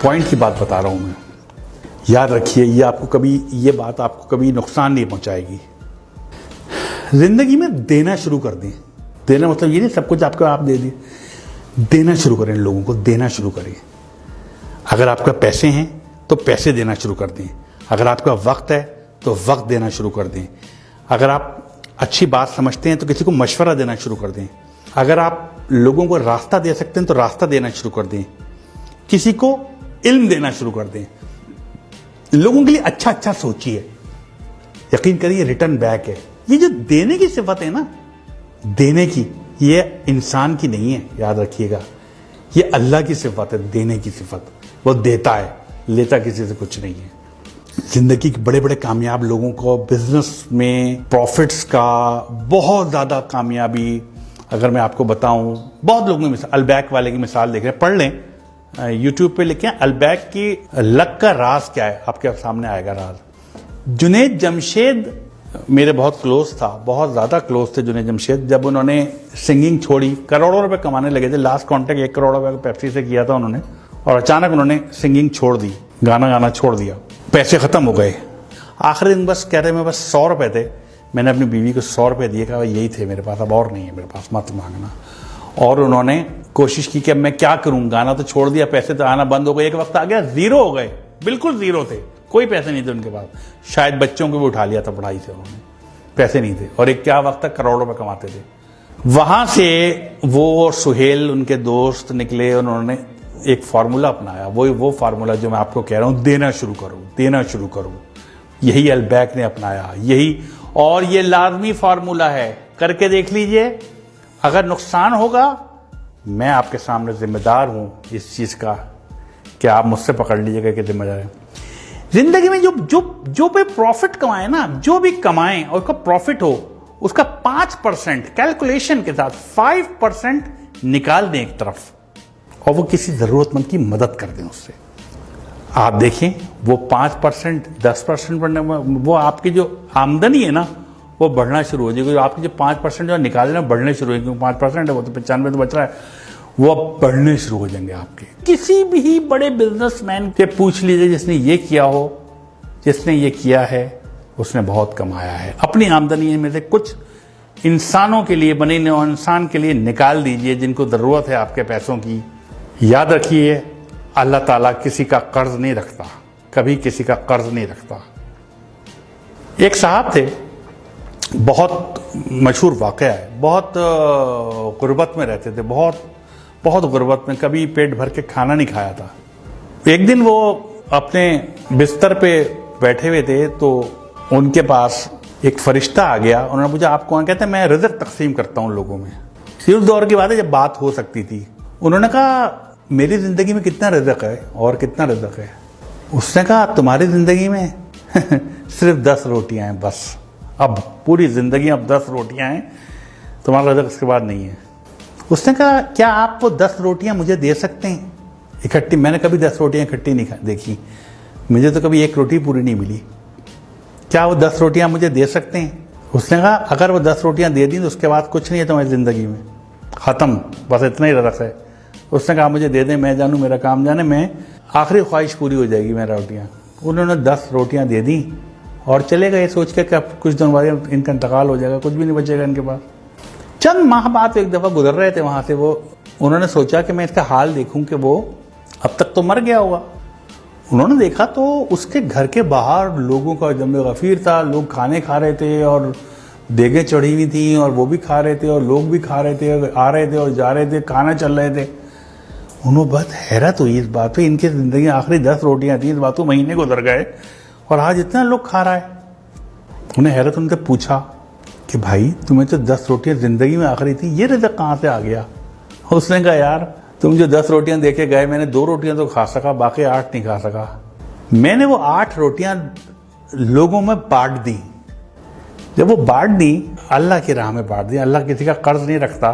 Point की बात बता रहा हूं मैं, याद रखिए, ये बात आपको कभी नुकसान नहीं पहुंचाएगी। जिंदगी में देना शुरू कर दें। देना मतलब ये नहीं सब कुछ आपको आप दे दिए, देना शुरू करें, लोगों को देना शुरू करें। अगर आपका पैसे हैं तो पैसे देना शुरू कर दें, अगर आपका वक्त है तो वक्त देना शुरू कर दें, अगर आप अच्छी बात समझते हैं तो किसी को मशवरा देना शुरू कर दें, अगर आप लोगों को रास्ता दे सकते हैं तो रास्ता देना शुरू कर दें, किसी को इल्म देना शुरू कर दें, लोगों के लिए अच्छा अच्छा सोचिए। यकीन करिए रिटर्न बैक है। ये जो देने की सिफत है ना, देने की, ये इंसान की नहीं है, याद रखिएगा, ये अल्लाह की सिफत है। देने की सिफत, वो देता है, लेता किसी से कुछ नहीं है। जिंदगी के बड़े बड़े कामयाब लोगों को बिजनेस में प्रॉफिट्स का बहुत ज्यादा कामयाबी, अगर मैं आपको बताऊं, बहुत लोगों की मिसाल, अलबैक वाले की मिसाल देख रहे हैं, पढ़ लें, यूट्यूब पे लिखें अलबैक की लक का राज क्या है, आपके सामने आएगा राज। जुनैद जमशेद मेरे बहुत क्लोज था, बहुत ज्यादा क्लोज थे जुनैद जमशेद। जब उन्होंने सिंगिंग छोड़ी, करोड़ों रुपए कमाने लगे थे, लास्ट कॉन्ट्रैक्ट 1 करोड़ रुपए पेप्सी से किया था उन्होंने, और अचानक उन्होंने सिंगिंग छोड़ दी, गाना गाना छोड़ दिया, पैसे खत्म हो गए। आखिरी दिन बस कह रहे मैं बस 100 रुपए थे, मैंने अपनी बीवी को 100 रुपए दिए, कहा यही थे मेरे पास, अब और नहीं है मेरे पास, मत मांगना। और उन्होंने कोशिश की कि अब मैं क्या करूं, गाना तो छोड़ दिया, पैसे तो आना बंद हो गए। एक वक्त आ गया जीरो हो गए, बिल्कुल जीरो थे, कोई पैसे नहीं थे उनके पास। शायद बच्चों को भी उठा लिया था पढ़ाई से उन्होंने, पैसे नहीं थे, और एक क्या वक्त तक करोड़ों रुपए कमाते थे। वहां से वो और सुहेल उनके दोस्त निकले, उन्होंने एक फार्मूला अपनाया, वो फार्मूला जो मैं आपको कह रहा हूं, देना शुरू करो, देना शुरू करो। यही अलबैक ने अपनाया, यही, और ये लाजमी फार्मूला है, करके देख लीजिए। अगर नुकसान होगा, मैं आपके सामने जिम्मेदार हूं इस चीज का, कि आप मुझसे पकड़ लीजिएगा कि जिम्मेदार है। जिंदगी में जो भी प्रॉफिट कमाए ना, जो भी कमाएं और उसका प्रॉफिट हो, उसका 5% कैलकुलेशन के साथ 5% निकाल दें एक तरफ, और वो किसी जरूरतमंद की मदद कर दें उससे। आप देखें वो 5%, 10% बढ़ने, वो आपकी जो आमदनी है ना, वो बढ़ना शुरू हो जाएगी। आपकी जो 5% जो निकाल रहे हैं बढ़ने शुरू हो जाएंगे, 5% है वो तो 95 तो बच रहा है, वो अब बढ़ने शुरू हो जाएंगे आपके। किसी भी बड़े बिजनेसमैन से पूछ लीजिए जिसने ये किया हो, जिसने ये किया है, उसने बहुत कमाया है। अपनी आमदनी में से कुछ इंसानों के लिए, बने इंसान के लिए निकाल दीजिए जिनको जरूरत है आपके पैसों की। याद रखिए, अल्लाह ताला किसी का कर्ज नहीं रखता, कभी किसी का कर्ज नहीं रखता। एक साहब थे, बहुत मशहूर वाकया है, बहुत गुर्बत में रहते थे, बहुत गुर्बत में, कभी पेट भर के खाना नहीं खाया था। एक दिन वो अपने बिस्तर पे बैठे हुए थे, तो उनके पास एक फरिश्ता आ गया। उन्होंने पूछा आप कौन? कहते हैं मैं रिज़्क तकसीम करता हूं लोगों में। उस दौर की बात है जब बात हो सकती थी। उन्होंने कहा मेरी जिंदगी में कितना रिज़्क है और कितना रिज़्क है? उसने कहा तुम्हारी जिंदगी में सिर्फ 10 रोटियां हैं बस, अब पूरी जिंदगी अब 10 रोटियां हैं, तुम्हारा रिज़्क इसके बाद नहीं है। उसने कहा क्या आप वो 10 रोटियां मुझे दे सकते हैं इकट्ठी? मैंने कभी 10 रोटियां इकट्ठी नहीं देखी, मुझे तो कभी एक रोटी पूरी नहीं मिली। क्या वो 10 रोटियां मुझे दे सकते हैं? उसने कहा अगर वो 10 रोटियां दे दी तो उसके बाद कुछ नहीं है तुम्हारी जिंदगी में, खत्म, बस इतना ही रिज़्क है। उसने कहा मुझे दे दें, मैं जानूं, मेरा काम जाने, मैं आखिरी ख्वाहिश पूरी हो जाएगी मेरा रोटियां। उन्होंने 10 रोटियां दे दी और चले गए सोच के कि कुछ दिन बाद इनका इंतकाल हो जाएगा, कुछ भी नहीं बचेगा इनके पास। चंद माह बाद एक दफा गुजर रहे थे वहां से, वो उन्होंने सोचा कि मैं इसका हाल देखूं कि वो अब तक तो मर गया होगा। उन्होंने देखा तो उसके घर के बाहर लोगों का जमे गफीर था, लोग खाने खा रहे थे और देगें चढ़ी हुई थी और वो भी खा रहे थे और लोग भी खा रहे थे, आ रहे थे और जा रहे थे, खाना चल रहे थे। उन्होंने बहुत हैरत हुई इस बात पे, इनकी जिंदगी आखिरी 10 रोटियां थी, इस बात को महीने गुजर गए और आज इतना लोग खा रहा है। उन्हें हैरत उनसे पूछा कि भाई तुम्हें तो 10 रोटियां जिंदगी में आखिरी थी, ये रिज़्क कहाँ से आ गया? उसने कहा यार तुम जो 10 रोटियां देके गए, मैंने 2 रोटियां तो खा सका, बाकी 8 नहीं खा सका। मैंने वो 8 रोटियां लोगों में बांट दी। जब वो बांट दी, अल्लाह की राह में बांट दी, अल्लाह किसी का कर्ज नहीं रखता।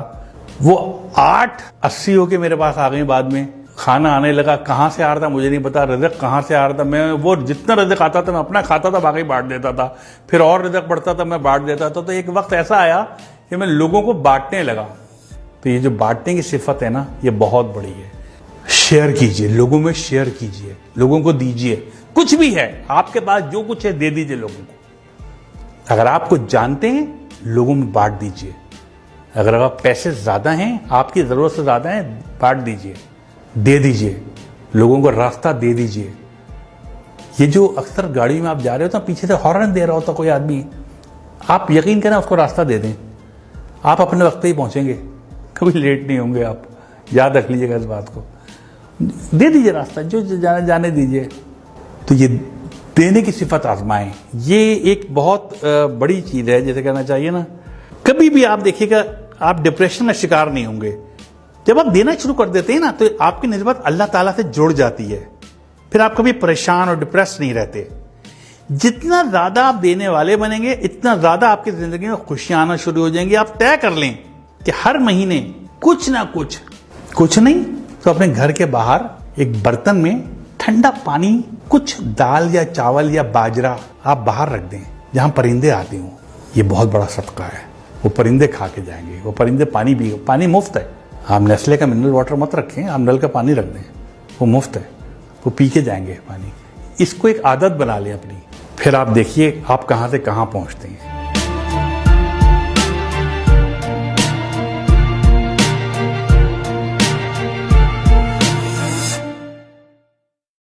वो 8 80 होके मेरे पास आ गई। बाद में खाना आने लगा, कहाँ से आ रहा था मुझे नहीं पता, रिज़्क कहाँ से आ रहा था। मैं वो जितना रिज़्क आता था मैं अपना खाता था, बाकी बांट देता था, फिर और रिज़्क बढ़ता था मैं बांट देता था। तो एक वक्त ऐसा आया कि मैं लोगों को बांटने लगा। तो ये जो बांटने की सिफत है ना, ये बहुत बड़ी है। शेयर कीजिए, लोगों में शेयर कीजिए, लोगों को दीजिए। कुछ भी है आपके पास, जो कुछ है दे दीजिए लोगों को। अगर आप कुछ जानते हैं, लोगों में बांट दीजिए। अगर आप पैसे ज्यादा हैं, आपकी जरूरत से ज्यादा है, बांट दीजिए, दे दीजिए, लोगों को रास्ता दे दीजिए। ये जो अक्सर गाड़ी में आप जा रहे हो तो पीछे से हॉर्न दे रहा होता कोई आदमी, आप यकीन करें उसको रास्ता दे दें, आप अपने वक्त पे ही पहुंचेंगे, कभी लेट नहीं होंगे आप। याद रख लीजिएगा इस बात को। दे दीजिए रास्ता, जो जाने दीजिए। तो ये देने की सिफत आजमाएं, ये एक बहुत बड़ी चीज है, जैसे कहना चाहिए ना। कभी भी आप देखिएगा आप डिप्रेशन में शिकार नहीं होंगे। जब आप देना शुरू कर देते हैं ना, तो आपकी निस्बत अल्लाह ताला से जुड़ जाती है, फिर आप कभी परेशान और डिप्रेस नहीं रहते। जितना ज्यादा आप देने वाले बनेंगे, इतना ज्यादा आपकी जिंदगी में खुशियां आना शुरू हो जाएंगी। आप तय कर लें कि हर महीने कुछ ना कुछ नहीं तो अपने घर के बाहर एक बर्तन में ठंडा पानी, कुछ दाल या चावल या बाजरा आप बाहर रख दें, जहां परिंदे आते हों। ये बहुत बड़ा सदका है। वो परिंदे खा के जाएंगे, वो परिंदे पानी मुफ्त है। आप नेस्ले का मिनरल वाटर मत रखें, आप नल का पानी रख दें, वो मुफ्त है, वो पी के जाएंगे पानी। इसको एक आदत बना लें अपनी, फिर आप देखिए आप कहां से कहां पहुंचते हैं।